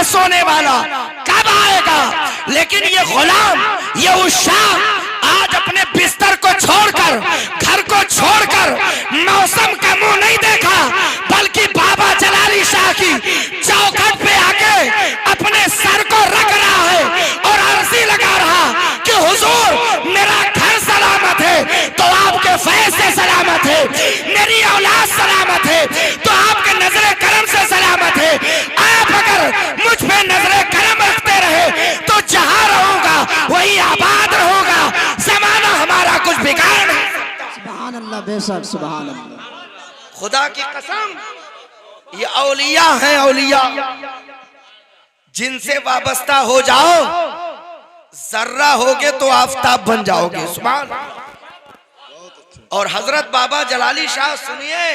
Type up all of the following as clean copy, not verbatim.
में सोने वाला कब आएगा? लेकिन ये गुलाम, ये उशाक आज अपने बिस्तर को छोड़कर, घर को छोड़कर मौसम का मुंह नहीं देखा, बल्कि बाबा जलाली शाह की चौखट पे आके अपने सर को रख रहा है और अर्जी लगा रहा कि हुजूर मेरा घर सलामत है तो आपके फैज से सलामत है, मेरी औलाद सलामत है तो आपके नजरे करम से सलामत है। आप अगर मुझ पे नजरे करम रखते रहे तो जहां रहूंगा वही आबाद रहूंगा, जमाना हमारा कुछ बिगाड़ नहीं सकता। सुभान अल्लाह, बेशक सुभान अल्लाह। खुदा की कसम, ये औलिया हैं, औलिया जिनसे वाबस्ता हो जाओ, जर्रा होगे तो आफताब बन जाओगे। सुभान। और हजरत बाबा जलाली शाह सुनिए,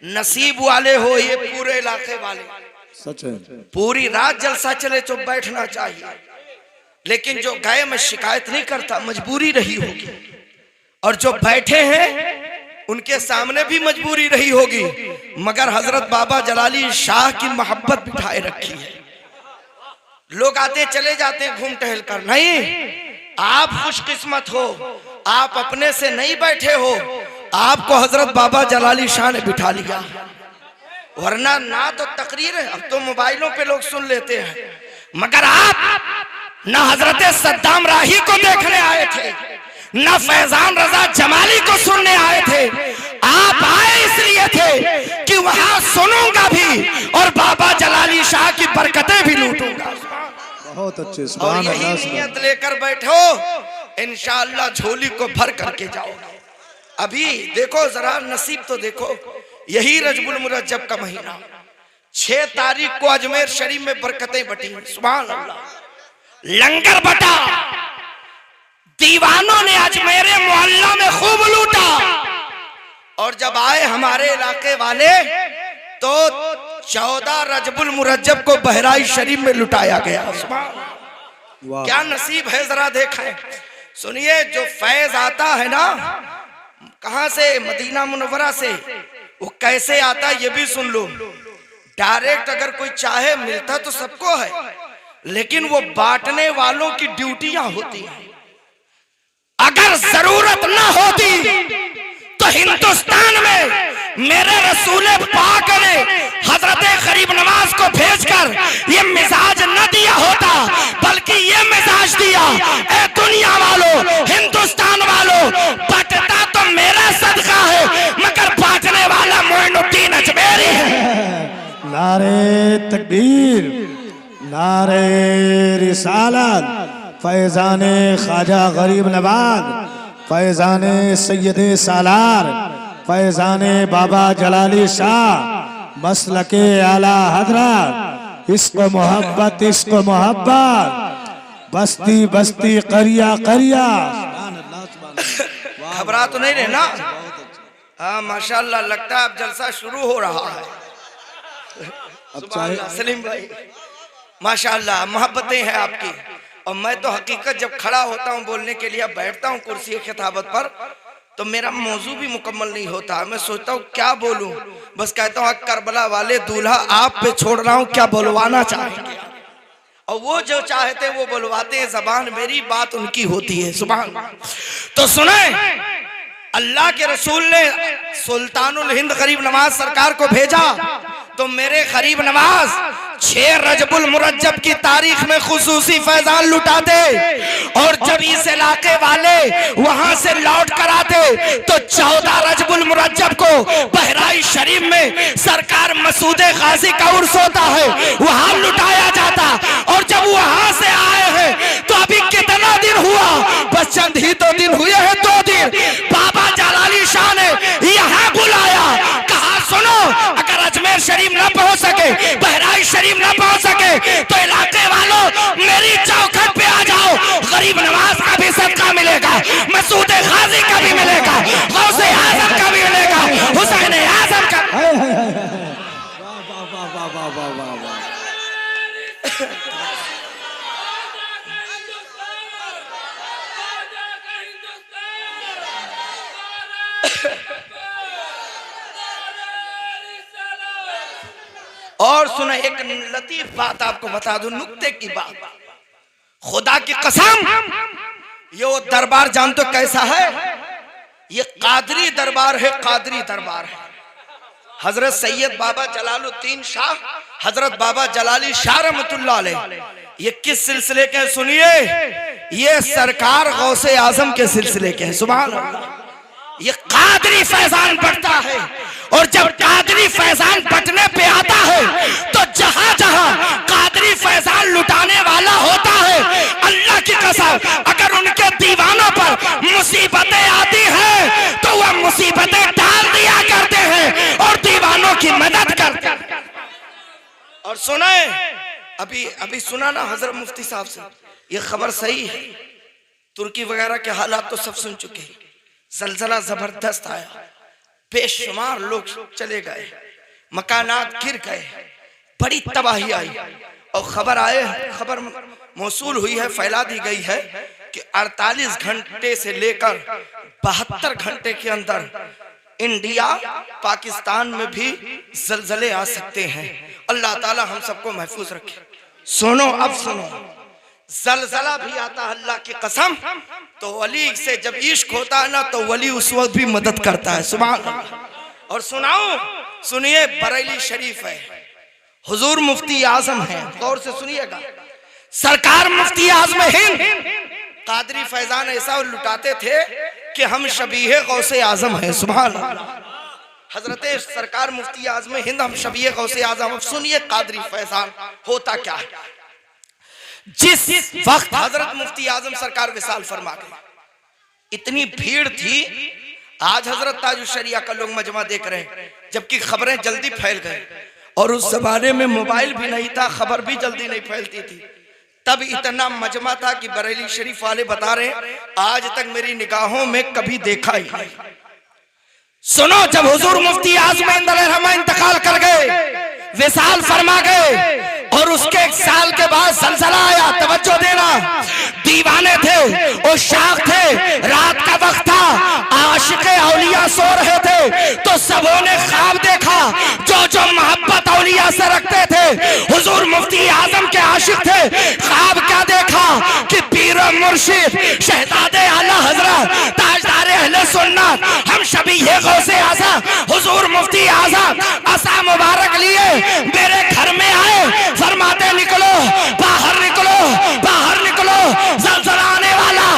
नसीब वाले हो ये पूरे इलाके वाले, सच है। पूरी रात जलसा चले तो बैठना चाहिए, लेकिन जो गए मैं शिकायत नहीं करता, मजबूरी रही होगी, और जो बैठे हैं उनके सामने भी मजबूरी रही होगी, मगर हजरत बाबा जलाली शाह की मोहब्बत बिठाए रखी है। लोग आते चले जाते हैं घूम टहल कर, नहीं, आप खुशकिस्मत हो, आप अपने से नहीं बैठे हो, आपको हजरत बाबा जलाली शाह ने बिठा लिया, वरना ना तो तकरीर है, अब तो मोबाइलों पे लोग सुन लेते हैं, मगर आप ना हजरत सद्दाम राही को देखने आए थे, ना फैजान रजा जमाली को सुनने आए थे, आप आए इसलिए थे कि वहां सुनूंगा भी और बाबा जलाली शाह की बरकतें भी लूटूंगा। बहुत अच्छे। और यही नियत लेकर बैठो, इंशाअल्लाह झोली को भर करके जाओगे। अभी देखो जरा नसीब तो देखो, यही रजबुल मुरज्जब का महीना 6 तारीख को अजमेर शरीफ में बरकतें बटी। सुभान अल्लाह। लंगर बटा, दीवानों ने अजमेर मोहल्ला में खूब लूटा, और जब आए हमारे इलाके वाले तो 14 रजबुल मुरज्जब को बहराइच शरीफ में लुटाया गया। क्या नसीब है जरा देखें। सुनिए, जो फैज आता है ना, कहां से? मदीना मुनव्वरा से। वो कैसे आता ये भी सुन लो। डायरेक्ट अगर कोई चाहे मिलता तो सबको है, लेकिन वो बांटने वालों की ड्यूटियां होती हैं। अगर जरूरत ना होती तो हिंदुस्तान में मेरे रसूल पाक ने हजरत गरीब नवाज को भेजकर ये मिजाज न दिया होता, बल्कि ये मिजाज दिया, ए दुनिया वालों, हिंदुस्तान वालों, बंटता तो मेरा सदका है, मगर बांटने वाला मोइनुद्दीन अजमेरी है। नारे तकबीर, नारे रिसालत, फैजाने ख्वाजा गरीब नवाज, फैजाने सैयदे सालार, फैजाने बाबा जलाली शाह, मसलके आला हजरत, इश्क मोहब्बत, इश्क मोहब्बत, बस्ती बस्ती करिया करिया। घबरा तो नहीं रहे ना? हाँ माशाल्लाह, लगता है अब जलसा शुरू हो रहा है। सलीम भाई माशाल्लाह, मोहब्बतें हैं आपकी। और मैं तो हकीकत जब खड़ा होता हूँ बोलने के लिए, बैठता हूँ कुर्सी खिताबत पर, तो मेरा मौजू भी मुकम्मल नहीं होता। मैं सोचता हूँ क्या बोलूं, बस कहता हूँ करबला वाले दूल्हा आप पे छोड़ रहा हूँ, क्या बुलवाना चाहेंगे? और वो जो चाहते वो बुलवाते हैं, जबान मेरी, बात उनकी होती है। सुभान। तो सुने, अल्लाह के रसूल ने सुल्तानुल हिंद गरीब नवाज सरकार को भेजा, तो मेरे गरीब नवाज 6 रजबुल मुरज्जब की तारीख में खुसूसी फैजान लुटाते, और जब इस इलाके वाले वहां से लौट कर आते तो 14 रजबुल मुरज्जब को बहराइच शरीफ में सरकार मसूदे गाजी का उर्स होता है, वहां लुटाया जाता। और जब वहां से आए हैं तो अभी कितना दिन हुआ? बस चंद ही 2 दिन हुए हैं। 2 दिन बाबा जलाली शाह ने यहाँ बुलाया, कहा सुनो, अगर अजमेर शरीफ न पहुंच सके, बहराइच शरीफ न पहुंच सके, तो इलाके वालों मेरी चौखट पे आ जाओ, गरीब नवाज का भी सदका मिलेगा, मसूद गाजी का भी मिलेगा, गौसे आजम का भी मिलेगा, हुसैन आजम का। और सुना एक लतीफ बात आपको बता दूं, नुक्ते की बात, खुदा की कसम, ये वो दरबार जान तो कैसा है, ये कादरी दरबार है, कादरी दरबार है। हजरत सैयद बाबा जलालुद्दीन शाह, हजरत बाबा जलाली शाह रहमतुल्लाह अलैह, ये किस सिलसिले के हैं सुनिए, ये सरकार गौसे आजम के सिलसिले के हैं। सुभान अल्लाह। ये कादरी फैजान बढ़ता है, और जब कादरी फैजान बटने पे आता है तो जहां जहां कादरी फैजान लुटाने वाला होता है, अल्लाह की कसम, अगर उनके दीवानों पर मुसीबतें आती हैं तो वह मुसीबतें टाल दिया करते हैं और दीवानों की मदद करते हैं। और सुनाए, अभी सुना ना हजरत मुफ्ती साहब से, ये खबर सही है, तुर्की वगैरह के हालात तो सब सुन चुके हैं। जलजला जबरदस्त आया, बेशुमार लोग चले गए, मकानात गिर गए, बड़ी तबाही आई, और खबर मौसूल हुई है, फैला दी गई है कि 48 घंटे से लेकर 72 घंटे के अंदर इंडिया पाकिस्तान में भी जलजले आ सकते हैं। अल्लाह ताला हम सबको महफूज रखे। सुनो, अब सुनो, जलजला भी आता है अल्लाह की कसम, तो वली से जब इश्क होता है ना, तो वली उस वक्त भी मदद करता है। सुभान अल्लाह। और सुनाओ, सुनिए, बरेली शरीफ है, हुजूर मुफ्ती आजम है, गौर से सुनिएगा, सरकार मुफ्ती आजम हिंद कादरी फैजान ऐसा लुटाते थे कि हम शबीहे गौसे आजम हैं। सुभान अल्लाह। हजरत सरकार मुफ्ती आजम हिंद, हम शबीहे गौसे आजम। सुनिए कादरी फैजान होता क्या है। जिस वक्त हजरत मुफ्ती आजम सरकार विसाल फरमा गए, इतनी भीड़ थी, आज हजरत ताजुल शरिया का लोग मजमा देख रहे हैं, जबकि खबरें जल्दी फैल गई, और उस जमाने में मोबाइल भी नहीं था, खबर भी जल्दी नहीं फैलती थी। तब इतना मजमा था कि बरेली शरीफ वाले बता रहे हैं, आज तक मेरी निगाहों में कभी देखा ही नहीं। सुनो, जब हुजूर मुफ्ती आजम इंतकाल कर गए, विसाल फरमा गए, और उसके 1 साल के बाद जलजला आया। तवज्जो देना, दीवाने थे, वो शाख थे, रात का वक्त था, आशिक़े औलिया सो रहे थे, तो सबों ने ख्वाब देखा, जो मोहब्बत औलिया से रखते थे, हुजूर मुफ्ती आजम के आशिक थे। ख्वाब क्या देखा कि पीर मुर्शिद शहजादे आला हजरत ताजदारे अहले सुन्नत, हम शबीहे गौसे आज़म हुजूर मुफ्ती आजम असा मुबारक लिए मेरे घर में आए, फरमाते निकलो, बाहर निकलो, बाहर निकलो, जलजला आने वाला।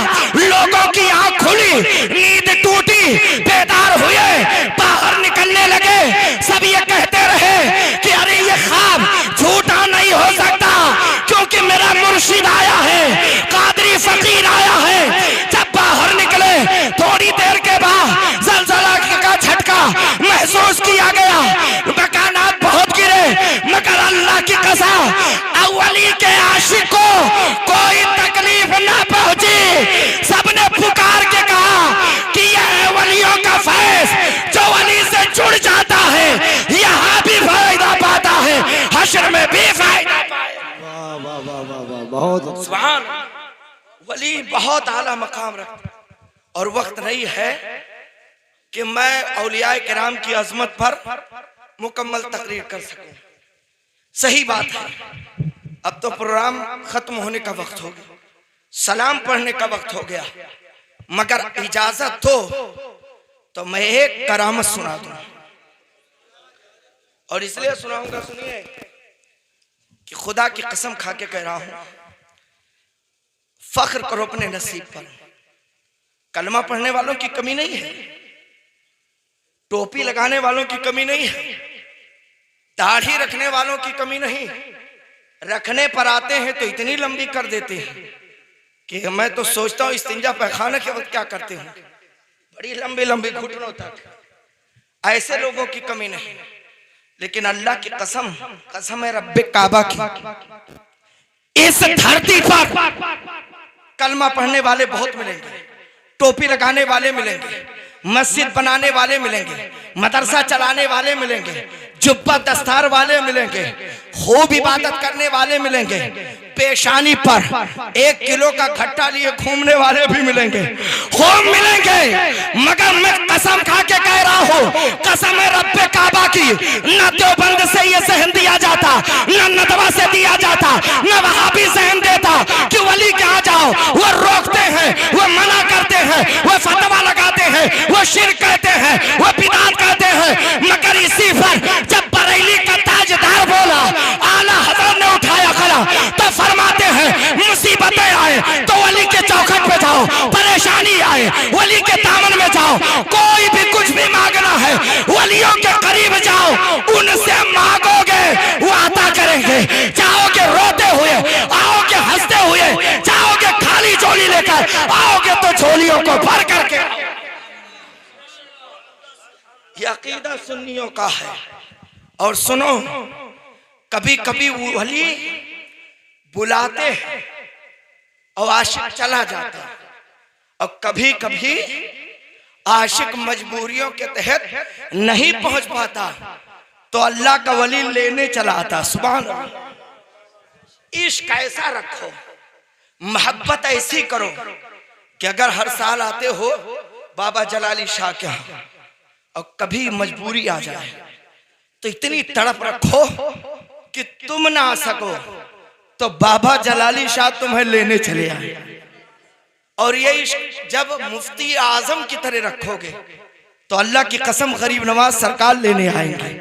लोगों की आंख खुली, नींद टूटी, बेदार हुए, बाहर निकलने लगे। सब ये कहते रहे कि अरे ये ख्वाब झूठा नहीं हो सकता, क्योंकि मेरा मुर्शिद आया है, कादरी फकीर आया है। जब बाहर निकले, थोड़ी देर के बाद जलजला का झटका महसूस किया गया, मकानात बहुत गिरे, मगर अल्लाह की कसम, अव्वली के आशिक को कोई तकलीफ ना पहुंची। सबने पुकार के कहा कि यह है वलियों का फैज, जो वली से जुड़ जाता है यहाँ भी फायदा पाता है, हश्र में भी फायदा पाएगा। वाह वाह वाह वाह वाह, बहुत सुभान। वली बहुत आला मकाम रखता, और वक्त नहीं है कि मैं औलिया किराम की अजमत पर मुकम्मल तकरीर कर सकूं। सही बात है, अब तो प्रोग्राम खत्म होने का वक्त हो गया, सलाम पढ़ने का वक्त हो गया, मगर इजाजत दो तो मैं एक करामत सुना दूं, और इसलिए सुनाऊंगा, सुनिए, कि खुदा की कसम खा के कह रहा हूं, फख्र करो अपने नसीब पर। कलमा पढ़ने वालों की कमी नहीं है, टोपी लगाने वालों की कमी नहीं है, दाढ़ी रखने वालों की कमी नहीं, रखने पर आते हैं तो इतनी लंबी कर देते हैं कि मैं तो सोचता हूं इस्तिंजा पैखाना के वक्त क्या करते हैं, बड़ी लंबी लंबी घुटनों तक। ऐसे लोगों की कमी नहीं, लेकिन अल्लाह की कसम, कसम है रब्बे काबा की, इस धरती पर कलमा पढ़ने वाले बहुत मिलेंगे, टोपी लगाने वाले मिलेंगे, मस्जिद बनाने वाले मिलेंगे, मदरसा चलाने वाले मिलेंगे, जुब्बा दस्तार वाले मिलेंगे, खूब इबादत करने वाले मिलेंगे, पेशानी पर 1 किलो का घट्टा लिए घूमने वाले भी मिलेंगे, खूब मिलेंगे। मगर मैं कसम खा के कह रहा हूँ, कसम है रब्बे काबा की, न देवबंद से ये जहन दिया जाता, न नदवा से दिया जाता, न वहाबी जहन देता कि वली के आ जाओ। वो रोकते हैं, वो मना करते हैं, वो फतवा लगाते हैं, वो शिर्क कहते हैं, वो बिदअत कहते हैं। मगर इसी पर जब बरेली का ताजदार बोला, आला हज़रत ने उठाया खड़ा तो फरमाते हैं मुसीबतें आए तो वली के चौखट पे जाओ, परेशानी आए वली के दामन में जाओ, कोई भी कुछ भी मांगना है वलियों के करीब जाओ, उनसे मांगोगे वो अता करेंगे। जाओगे रोते हुए, आओगे हंसते हुए, जाओगे खाली झोली लेकर, आओगे तो झोलियों को भर करके। ये अकीदा सुन्नियों का है। और सुनो, कभी कभी वो वली बुलाते हैं और आशिक चला जाता है, और कभी कभी आशिक मजबूरियों के तहत नहीं पहुंच पाता तो अल्लाह का वली लेने चला आता। सुभान अल्लाह। इश्क ऐसा रखो, मोहब्बत ऐसी करो कि अगर हर साल आते हो बाबा जलाली शाह के यहाँ और कभी मजबूरी आ जाए तो इतनी तड़प रखो कि तुम ना आ सको तो बाबा जलाली शाह तुम्हें लेने चले आए। और ये इश्क जब मुफ्ती आजम की तरह रखोगे तो अल्लाह की कसम गरीब नवाज सरकार लेने आएंगे।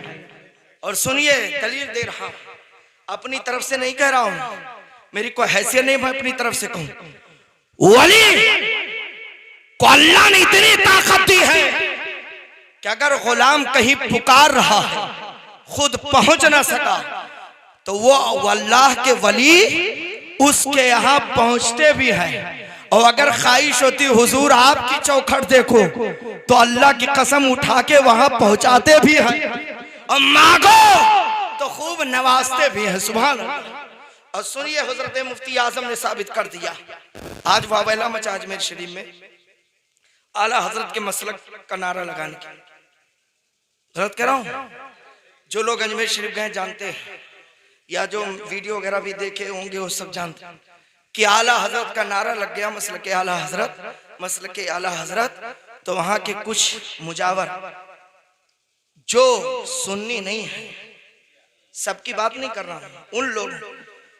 और सुनिए, दलील दे रहा हूं, अपनी तरफ से नहीं कह रहा हूं, मेरी कोई हैसियत नहीं मैं अपनी तरफ से कहूं। वली को अल्लाह ने इतनी ताकत दी है कि अगर गुलाम कहीं पुकार रहा है, खुद पहुंच ना सका, तो वो अल्लाह के वली उसके यहाँ पहुंचते भी हैं। और अगर ख्वाहिश होती हुजूर आपकी चौखट देखो, तो अल्लाह की कसम उठा के वहां पहुंचाते भी हैं, और मांगो तो खूब नवाजते भी हैं। सुभान अल्लाह। और सुनिए, हजरत मुफ्ती आजम ने साबित कर दिया। आज वावेला मचा अजमेर शरीफ में आला हजरत के मसलक का नारा लगाने की हजरत कह रहा हूं, जो लोग अजमेर शरीफ गए जानते हैं, या जो वीडियो वगैरह भी देखे होंगे वो सब जानते हैं कि आला हजरत का नारा लग गया, मसलके आला हजरत, मसलके आला हजरत। तो वहां के कुछ मुजावर जो सुन्नी नहीं है, सबकी बात नहीं कर रहा हूं, उन लोग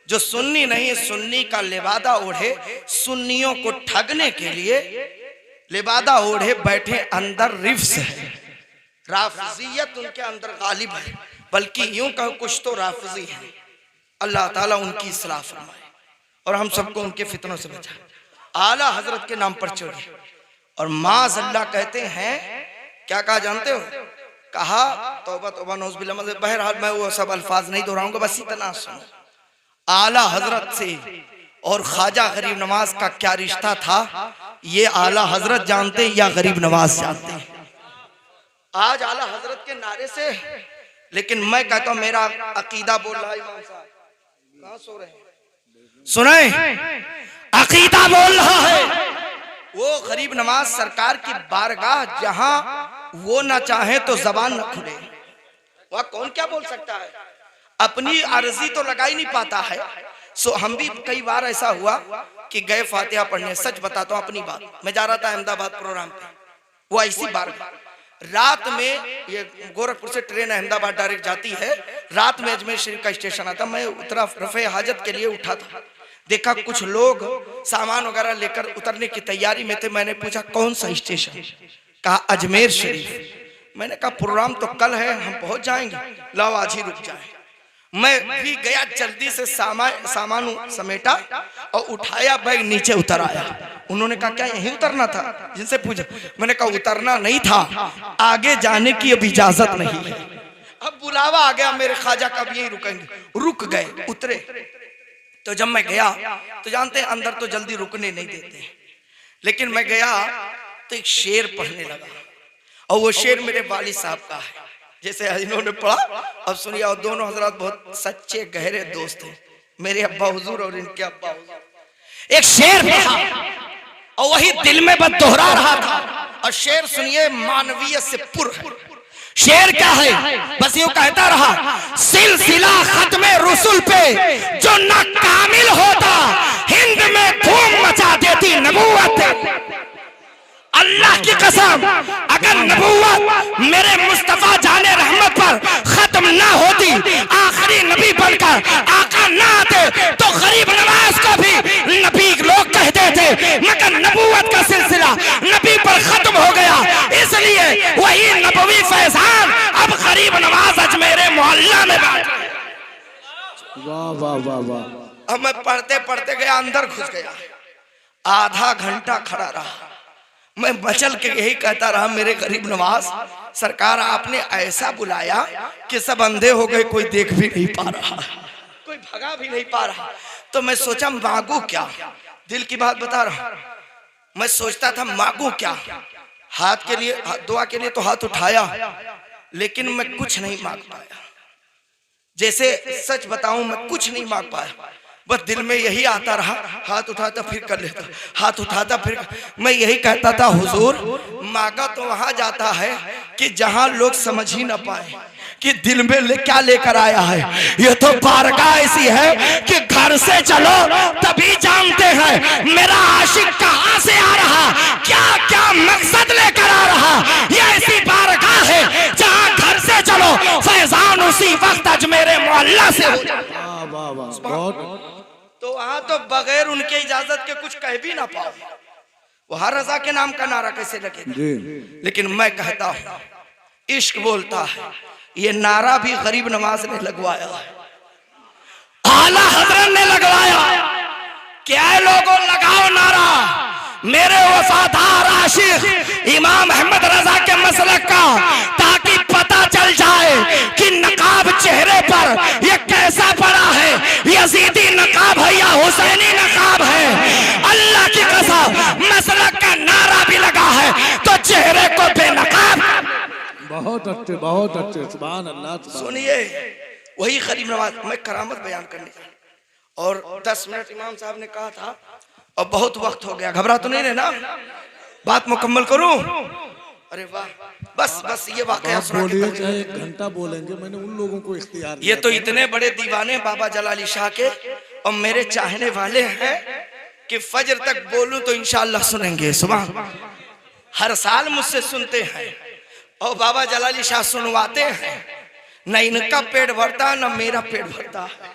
जो सुन्नी नहीं है, सुन्नी का लिबादा ओढ़े, सुन्नियों को ठगने के लिए लिबादा ओढ़े बैठे, अंदर रिफ्स है, राफिजियत उनके अंदर गालिब है, बल्कि यूं कहो कुछ तो राफिजी है। अल्लाह ताला उनकी इस्लाह फरमाए और हम सबको उनके फितनों से बचाए। आला हजरत के नाम पर चोरी और माज़ अल्लाह कहते हैं, क्या कहा जानते हो? कहा तौबा तौबा नौज़ बिल्लाह। बहरहाल मैं वो सब अल्फाज नहीं दोहराऊंगा, बस इतना सुनो। आला हजरत से और ख्वाजा गरीब नवाज का क्या रिश्ता था, ये आला हजरत जानते या गरीब नवाज जानते हैं। आज आला हजरत के नारे से, लेकिन मैं कहता हूं मेरा अकीदा बोल रहा है। इमाम साहब कहां सो रहे हैं? सुने, अकीदा बोल रहा है। वो गरीब नवाज सरकार की बारगाह जहां वो ना चाहे तो जबान न खुले, वह कौन क्या बोल सकता है? अपनी अर्जी तो लगा ही नहीं पाता है। सो हम भी कई बार ऐसा हुआ कि गए फातिहा पढ़ने। सच बताता हूँ अपनी बात, मैं जा रहा था अहमदाबाद प्रोग्राम पे, वो ऐसी बारगाह रात में, ये गोरखपुर से ट्रेन अहमदाबाद डायरेक्ट जाती है, रात में अजमेर शरीफ का स्टेशन आता, मैं उतरा, रफे हाजत के लिए उठा था, देखा कुछ लोग सामान वगैरह लेकर उतरने की तैयारी में थे। मैंने पूछा कौन सा स्टेशन? कहा अजमेर शरीफ। मैंने कहा प्रोग्राम तो कल है, हम पहुंच जाएंगे, लाओ आज ही रुक जाए। मैं भी गया, जल्दी से सामान समेटा और उठाया, बैग नीचे उतर आया। उन्होंने कहा क्या यहीं उतरना था? जिनसे पूछा, मैंने कहा उतरना नहीं था, आगे जाने की अब इजाजत नहीं है। अब बुलावा आ गया मेरे ख्वाजा का, अब यही रुकेंगे। रुक गए, उतरे। तो जब मैं गया तो जानते हैं अंदर तो जल्दी रुकने नहीं देते, लेकिन मैं गया तो एक शेर पढ़ने लगा, और वो शेर मेरे वालिद साहब का है, जैसे इन्होंने पढ़ा। अब सुनिए, और दोनों हजरात बहुत सच्चे गहरे दोस्त हैं, मेरे अब्बा हुजूर और इनके अब्बा हुजूर। एक शेर पढ़ा और वही दिल में बस दोहरा रहा था। और शेर सुनिए, मानवीयत से पुर है। शेर क्या है? बस यूं कहता रहा, सिलसिला खत्मे रसूल पे जो ना कामिल होता, हिंद में धूम मचा देती नबूवत। अल्लाह की कसम, अगर नबूवत मेरे मुस्तफा जाने रहमत पर खत्म ना होती, बनकर आका ना आते तो गरीब नवाज को भी नबी लोग कहते थे, मगर नबूवत का सिलसिला नबी पर खत्म हो गया, इसलिए वही नबवी फैजान अब गरीब नवाज अजमेर मोहल्ला में बैठा है। वाह वाह वाह वाह। अब मैं पढ़ते पढ़ते गया, अंदर घुस गया, आधा घंटा खड़ा रहा। मैं मचल के यही कहता रहा, मेरे गरीब नवाज सरकार आपने ऐसा बुलाया कि सब अंधे हो गए, कोई देख भी नहीं पा रहा, कोई भगा भी नहीं पा रहा। तो मैं सोचा मांगू क्या, दिल की बात बता रहा हूं, मैं सोचता था मांगू क्या। हाथ के लिए, दुआ के लिए तो हाथ उठाया, लेकिन मैं कुछ नहीं मांग पाया। जैसे सच बताऊं, मैं कुछ नहीं मांग पाया, बस दिल में यही आता रहा, हाथ उठाता फिर कर लेता, हाथ उठाता फिर मैं यही कहता था, हुजूर मांगा तो वहां जाता है कि जहां लोग समझ ही ना पाए कि दिल में क्या लेकर आया है। ये तो बारगाह ऐसी है कि घर से चलो तभी जानते हैं मेरा आशिक कहां से आ रहा, क्या क्या मकसद लेकर आ रहा। ये ऐसी बारगाह है जहां घर से चलो फैजान उसी वक्त अजमेर मोहल्ला से हो जाता। वाह वाह वाह, बहुत। तो वहां तो बगैर उनके इजाजत के कुछ कह भी ना पाओ, वहां रजा के नाम का नारा कैसे लगेगा। लेकिन मैं कहता हूं इश्क बोलता है, ये नारा भी गरीब नवाज ने लगवाया, आला हजरत ने लगवाया। क्या लोगों लगाओ नारा, मेरे वफादार आशिक इमाम अहमद रजा के मसलक का, ताकि पता चल जाए कि नकाब चेहरे पर ये कैसा पड़ा है, यजीदी नकाब है या हुसैनी नकाब है। अल्लाह की कसम मसलक का नारा भी लगा है तो चेहरे को बेनकाब। बहुत अच्छे, बहुत अच्छे, सुभान अल्लाह। सुनिए, वही गरीब नवाज, मैं करामत बयान करने और 10 मिनट इमाम साहब ने कहा था और बहुत वक्त हो गया, घबरा तो नहीं रहना, बात मुकम्मल करूं। अरे वाह, बस बस ये वाकया सुना के बोलिए, चाहे 1 घंटा बोलेंगे, मैंने उन लोगों को इख्तियार ये तो इतने बड़े दीवाने बाबा जलाली शाह के और मेरे चाहने वाले हैं कि फजर तक बोलूं तो इंशाअल्लाह सुनेंगे। सुबह हर साल मुझसे सुनते हैं और बाबा जलाली शाह सुनवाते हैं, न इनका पेट भरता न मेरा पेट भरता है।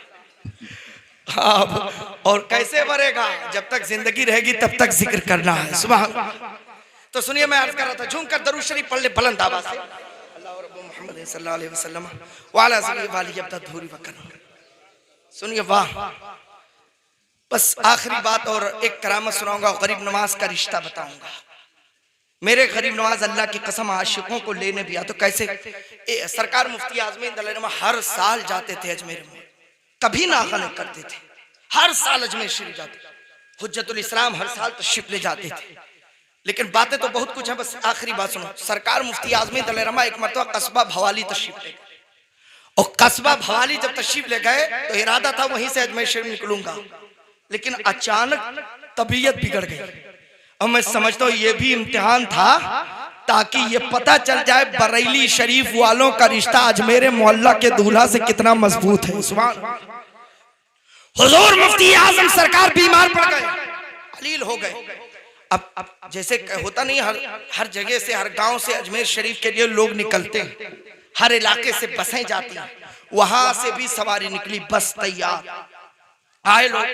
हाँ, और कैसे भरेगा, जब तक जिंदगी रहेगी तब तक जिक्र करना है। सुबह तो सुनिए, मैं अर्ज कर रहा था, झूमकर दरूद शरीफ पढ़ ले बुलंद आवाज से, अल्लाह रब्बु मोहम्मद सल्लल्लाहु अलैहि वसल्लम व अला वाली अब्दा धूरी वकन। सुनिए, वाह, बस आखिरी बात और एक करामत सुनाऊंगा, गरीब नवाज का रिश्ता बताऊंगा। मेरे गरीब नवाज अल्लाह की कसम आशिकों को लेने भी आ तो कैसे सरकार मुफ्ती आजमीन दलैरमा हर साल जाते थे अजमेर में, कभी नागा नहीं करते थे, हर साल अजमेर शरीफ जाते, हुज्जतुल इस्लाम हर साल तशरीफ ले जाते थे। लेकिन बातें तो बहुत कुछ है, बस आखिरी बात सुनो। सरकार मुफ्ती आजमीन दलैरमा एक मरतबा कस्बा भवाली तशरीफ ले गए, और कस्बा भवाली जब तशरीफ ले गए तो इरादा था वहीं से अजमेर शरीफ निकलूंगा, लेकिन अचानक तबीयत बिगड़ गई। और मैं समझता हूँ ये भी इम्तिहान था ताकि ये पता चल जाए बरेली शरीफ वालों का रिश्ता अजमेर मोहल्ला के दूल्हा से कितना मजबूत है। सुभान। हुजूर मुफ्ती आजम सरकार बीमार पड़ गए, अलील हो गए। अब जैसे होता नहीं, हर जगह से, हर गांव से अजमेर शरीफ के लिए लोग निकलते हैं, हर इलाके से बसें जाती हैं, वहां से भी सवारी निकली, बस तैयार आए लोग,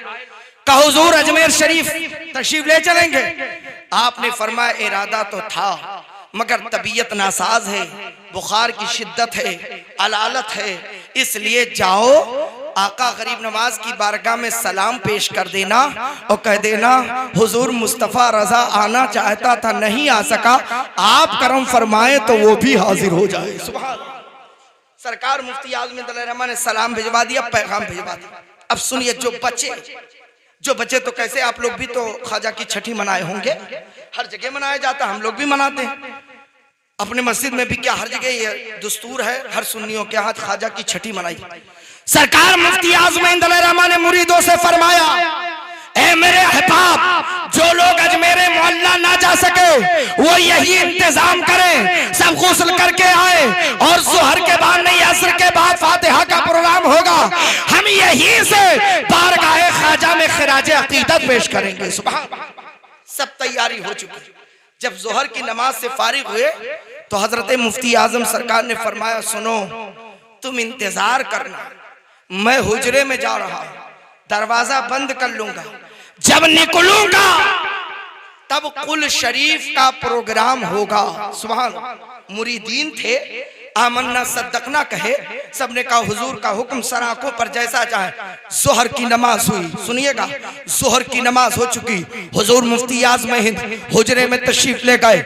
कहा हुजूर अजमेर शरीफ तशरीफ ले चलेंगे। आपने फरमाया इरादा तो था, मगर तबीयत नासाज है, बुखार की शिद्दत है, अलालत है, इसलिए जाओ आका गरीब नवाज की बारगाह में सलाम पेश कर देना और कह देना हुजूर मुस्तफ़ा रजा आना चाहता था, नहीं आ सका, आप करम फरमाए तो वो भी हाजिर हो जाए। सुभान। सरकार मुफ्ती आजमीन दलैरमा ने सलाम भिजवा दिया, पैगाम भिजवा दिया। अब सुनिए, जो बच्चे तो कैसे, आप लोग भी तो ख्वाजा की छठी मनाए होंगे, हर जगह मनाया जाता, हम लोग भी मनाते हैं, अपने मस्जिद में भी क्या हर जगह ये दस्तूर है, हर सुन्नियों के हाथ ख्वाजा की छठी मनाई। सरकार मुफ्ती आजमीन दलैरमा ने मुरीदों से फरमाया, ए मेरे अहबाब, जो लोग अजमेर मोहल्ला ना जा सके वो यही इंतजाम करें, सब गुस्ल करके आए और जोहर के बाद नहीं असर के बाद फातिहा का प्रोग्राम होगा, हम यहीं से बारगाह ख्वाजा में खिराज अकीदत पेश करेंगे। सुभान। सब तैयारी हो चुकी। जब जोहर की नमाज से फारिग हुए तो हजरत मुफ्ती आजम सरकार ने फरमाया, सुनो तुम इंतजार करना, मैं हुजरे में जा रहा हूं, दरवाजा बंद कर लूंगा। जब निकलूंगा तब कुल शरीफ का प्रोग्राम होगा। सुभान। मुरीदीन थे, आमन्ना सद्दकना कहे, सबने कहा हुजूर का हुक्म सर आंखों पर जैसा चाहे। जोहर की नमाज हुई, सुनिएगा, जोहर की नमाज हो चुकी, हुजूर मुफ्ती आज़म हिंद हुजरे में तशरीफ ले गए,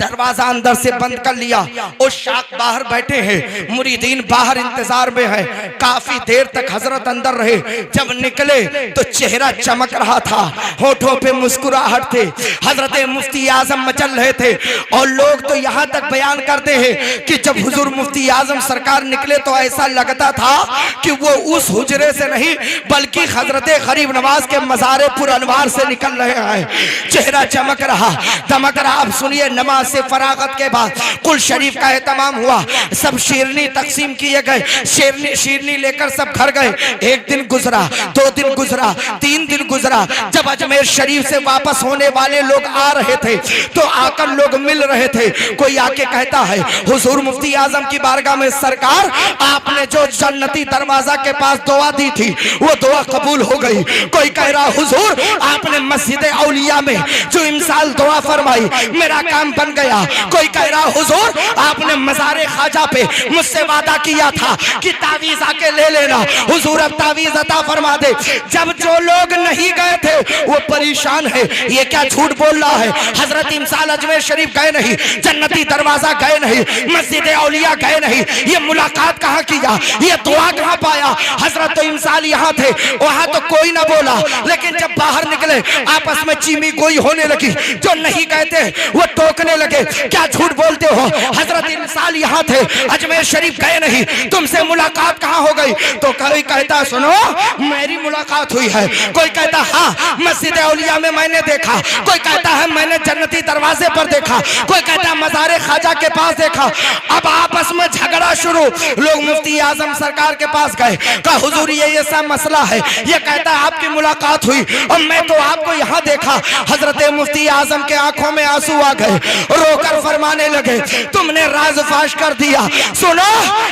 दरवाजा अंदर से बंद कर लिया और शाख बाहर बैठे हैं, मुरीदीन बाहर इंतजार में है। काफी देर तक हजरत अंदर रहे, जब निकले तो चेहरा चमक रहा था, होठों पे मुस्कुराहट थे, हजरत मुफ्ती आज़म मचल रहे थे। और लोग तो यहाँ तक बयान करते हैं कि जब हुजूर मुफ्ती आज़म सरकार निकले तो ऐसा लगता था कि वो उस हुजरे से नहीं बल्कि हजरत गरीब नवाज के मज़ारे पुर अनवार से निकल रहे हैं। चेहरा चमक रहा, दमक रहा। आप सुनिए, नमाज से फरागत के बाद कुल शरीफ का एहतमाम हुआ, सब शेरनी तकसीम किए गए, शेरनी लेकर सब घर गए। एक दिन गुजरा, 2 दिन गुजरा, 3 दिन गुजरा। जब अजमेर शरीफ से वापस होने वाले लोग आ रहे थे तो आकर लोग मिल रहे थे। कोई आके कहता है हुजूर मुफ्ती आज़म की बारगाह में सरकार, आपने जो जन्नती दरवाजा के पास दुआ दी थी वो दुआ कबूल हो गई। कोई कह रहा हुजूर आपने मस्जिद औलिया में जो इमसाल दुआ फरमाई मेरा काम बन गया। कोई कह रहा हुजूर आपने मज़ारे ख्वाजा पे मुझसे वादा किया था कि तावीज़ आके ले लेना, हुजूर अब तावीज़ अता फरमा दे। जब जो लोग नहीं गए थे वो परेशान है, ये क्या झूठ बोल रहा है। हजरत इमसाल अजमेर शरीफ गए नहीं, जन्नती दरवाजा गए नहीं, मस्जिद औलिया गए नहीं, ये मुलाकात कहाँ किया, ये दुआ कहाँ पाया। हजरत तो इमसाल यहाँ थे, वहां तो कोई ना बोला, लेकिन जब बाहर निकले आपस में चीमी गोई होने लगी। जो नहीं गए थे वो टोकने लगे, क्या झूठ बोलते हो, हजरत इमसाल यहाँ थे, अजमेर शरीफ गए नहीं, तुमसे मुलाकात कहाँ हो गई। तो कोई कहता सुनो मेरी मुलाकात हुई है, कोई कहता हाँ मस्जिद औलिया में मैंने देखा, कोई कहता है मैंने जन्नती दरवाजे पर देखा, कोई कहता मज़ारे ख्वाजा के पास देखा। अब आपस में झगड़ा शुरू। लोग मुफ्ती आज़म सरकार के पास गए, कहा हुजूर ये सब मसला है, ये कहता है आपकी मुलाकात हुई और मैं तो आपको यहाँ देखा। हजरत मुफ्ती आज़म के आंखों में आंसू आ गए, रोकर फरमाने लगे तुमने राज फाश कर दिया। सुनो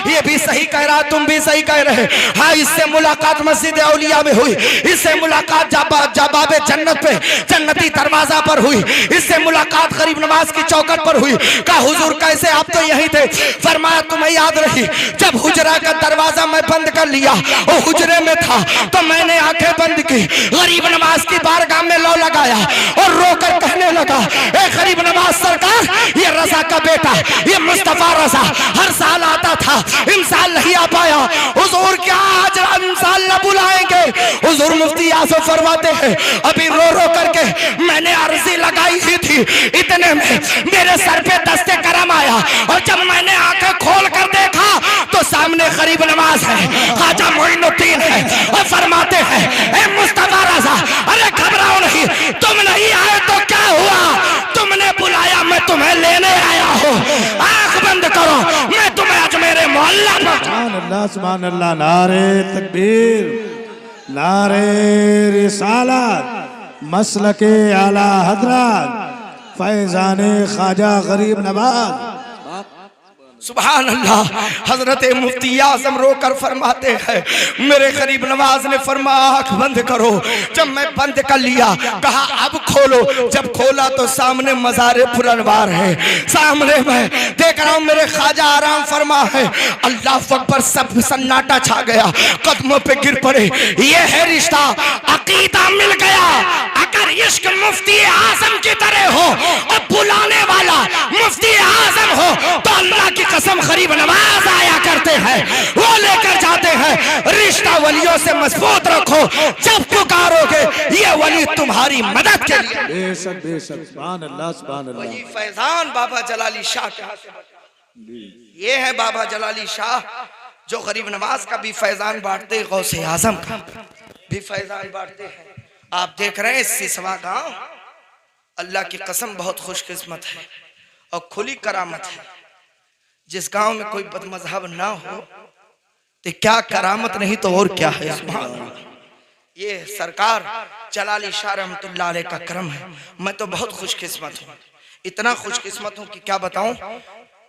ये भी सही कह रहा, तुम भी सही कह रहे। हाँ इससे मुलाकात मस्जिद औलिया में हुई, इससे मुलाकात जबाबे जन्नत पे जन्नती दरवाजा पर हुई, इससे मुलाकात गरीब नवाज की चौखट पर हुई। कहा हुजूर कैसे, आप तो यहीं थे। फरमाया तुम्हें याद रही जब हुजरा का दरवाजा मैं बंद कर लिया और हुजरे में था तो मैंने आंखें बंद की, गरीब नवाज की बारगाह में लो लगाया और रोकर कहने लगा ए गरीब नवाज सरकार, ये रजा का बेटा ये मुस्तफा रजा हर साल आता था, इमसाल नहीं आ पाया, हुजूर क्या आज इमसाल न बुलाएंगे। हुजूर मुफ्ती आज़म फरमाते हैं अभी रो रो करके मैंने अर्जी लगाई ही थी, इतने में मेरे सर पे दस्ते करम आया और जब मैंने आंखें खोल कर देखा तो सामने गरीब नवाज है, ख्वाजा मोइनुद्दीन है और फरमाते हैं ए मुस्तफा रजा, अरे घबराओ नहीं, तुम नहीं आए तो क्या हुआ, तुमने बुलाया मैं तुम्हें लेने आया हूँ, आंख बंद करो मैं तुम्हें अजमेर मोहल्ला में। सुभान अल्लाह, नारे तकबीर, नारे रिसालत, मसलके आला हजरत फैजाने ख्वाजा गरीब नवाज। सुभान अल्लाह। हजरत मुफ्ती आज़म रोकर फरमाते हैं मेरे गरीब नवाज ने फरमाया आँख बंद करो। जब मैं बंद कर लिया कहा अब खोलो, जब खोला तो सामने मज़ारे पुरनवार है, सामने मैं देख रहा हूँ मेरे ख्वाजा आराम फरमा है। अल्लाह अकबर, सब सन्नाटा छा गया, कदमों पे गिर पड़े। ये है रिश्ता, अकीदा मिल गया। अगर इश्क मुफ्ती आज़म की तरह हो और बुलाने वाला मुफ्ती आज़म हो तो अल्लाह की कसम गरीब नवाज आया करते हैं, वो लेकर जाते हैं। रिश्ता वलियों से मजबूत रखो, जब पुकारोगे ये वली तुम्हारी मदद के लिए। बेशक बेशक, सुभान अल्लाह सुभान अल्लाह। वही फैजान बाबा जलाली शाह के हाथ से, ये है बाबा जलाली शाह जो गरीब नवाज का भी फैजान बांटते, गौसे आजम का भी फैजान बांटते हैं। आप देख रहे हैं सिसवा गांव, अल्लाह की कसम बहुत खुशकिस्मत है और खुली करामत है। जिस गांव में कोई बदमजहब ना हो तो क्या करामत नहीं तो और क्या है। ये सरकार जलाली शाह रहमतुल्लाह अलैह का करम है। मैं तो बहुत खुशकिस्मत हूँ, इतना खुशकिस्मत हूँ कि क्या बताऊँ।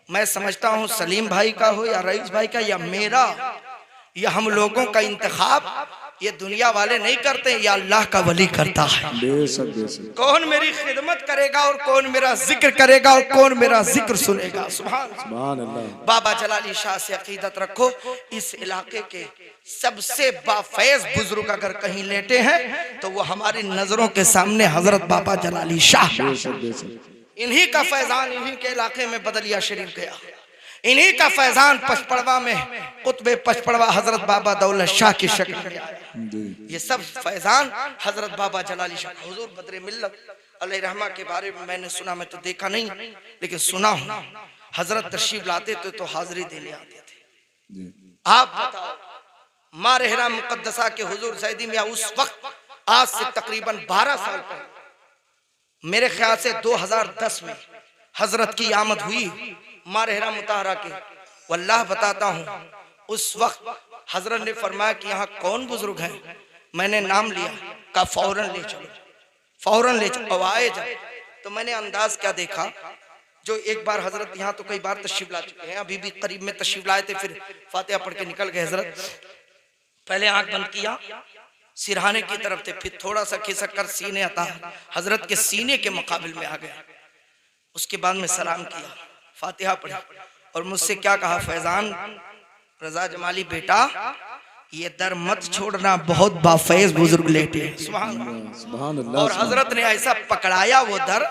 मैं समझता हूँ सलीम भाई का हो या रईस भाई का या मेरा, ये हम लोगों का इंतखाब ये दुनिया वाले नहीं करते, ये अल्लाह का वली करता है। बेशक बेशक। कौन मेरी खिदमत करेगा और कौन मेरा जिक्र करेगा और कौन मेरा जिक्र सुनेगा। सुभान सुभान अल्लाह। बाबा जलाली शाह से अकीदत रखो। इस इलाके के सबसे बाफैज बुजुर्ग अगर कहीं लेटे हैं तो वो हमारी नजरों के सामने हजरत बाबा जलाली शाह। बेशक बेशक। इन्हीं का फैजान इन्हीं के इलाके में बदलिया शरीफ गया। इन्हीं का फैजान पचपड़वा में कुतबे पचपड़वा हजरत बाबा दौलत शाह की शक्ल में आया। जी। ये सब फैजान हजरत बाबा जलाली शाह। हुजूर बदरे मिल्लत अलैहि रहमा के बारे में मैंने सुना, मैं तो देखा नहीं लेकिन सुना हूं। हजरत तशरीफ लाते तो हाजिरी देने आते थे। जी। आप बताओ माँ रहरा मुकद्दसा के हुजूर सैदी मियां उस वक्त आज से तकरीबन 12 साल पहले मेरे ख्याल से 2010 में हजरत की आमद हुई माँ रहरा मुताहरा के। वल्लाह बताता हूँ उस वक्त हजरत ने फरमाया कि यहाँ कौन बुजुर्ग हैं। मैंने नाम लिया, कहा फौरन ले चलो, फौरन ले चलो, आए जाओ। तो मैंने अंदाज क्या देखा, जो एक बार हजरत यहाँ तो कई बार तशरीफ ला चुके हैं, अभी भी करीब में तशरीफ लाए थे, फिर फातिहा पढ़ के निकल गए। हजरत पहले आंख बंद किया, सिरहाने की तरफ थे, फिर थोड़ा सा खिसक कर सीने आता हजरत के सीने के मुकाबिल में आ गया। उसके बाद में सलाम किया, फातिहा पढ़ी और मुझसे क्या कहा, फैजान रजा जमाली बेटा ये दर मत छोड़ना, बहुत बाफैज बुजुर्ग लेटे हैं। सुभान अल्लाह। और हजरत ने ऐसा पकड़ाया वो दर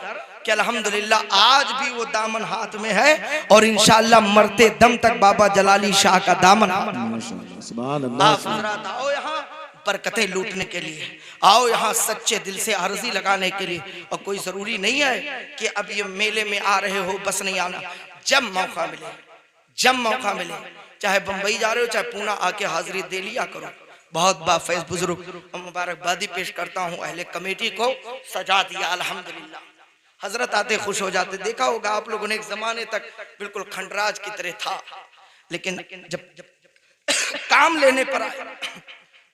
कि अल्हम्दुलिल्लाह आज भी वो दामन हाथ में है और इंशाअल्लाह मरते दम तक बाबा जलाली शाह का दामन। सुभान अल्लाह। आप हजरत आओ यहाँ बरकतें लूटने के लिए, आओ यहाँ सच्चे दिल से अर्जी लगाने के लिए। और कोई जरूरी नहीं है कि अब ये मेले में आ रहे हो बस नहीं आना। जब मौका मिले, जब मौका मिले, चाहे बंबई जा रहे हो चाहे पूना, आके हाजिरी दे लिया करो। बहुत बाफैज बुजुर्ग। मुबारकबादी पेश करता हूँ अहले कमेटी को, सजा दिया अल्हम्दुलिल्लाह। हजरत आते खुश हो जाते। देखा होगा आप लोगों ने एक जमाने तक बिल्कुल खंडराज की तरह था, लेकिन जब काम लेने पर आया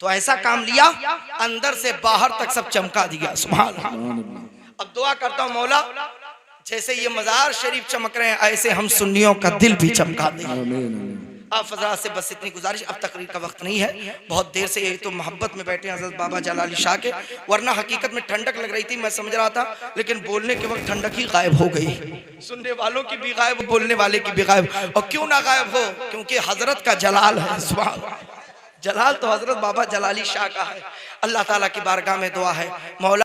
तो ऐसा काम लिया अंदर से बाहर तक सब चमका दिया। सुभान अल्लाह। अब दुआ करता हूँ मौला जैसे ये मजार शरीफ चमक रहे हैं ऐसे हम सुन्नियों का दिल भी चमका दे। आप फजरा से बस इतनी गुजारिश, अब तकरीर का वक्त नहीं है, बहुत देर से यही तो मोहब्बत में बैठे हैं हजरत बाबा जलाली शाह के, वरना हकीकत में ठंडक लग रही थी मैं समझ रहा था, लेकिन बोलने के वक्त ठंडक ही गायब हो गई। सुनने वालों की भी गायब, बोलने वाले की भी गायब। और क्यों ना गायब हो, क्योंकि हजरत का जलाल है। सुभान, जलाल तो हजरत बाबा जलाली शाह का है। अल्लाह ताला की बारगाह में दुआ है मौला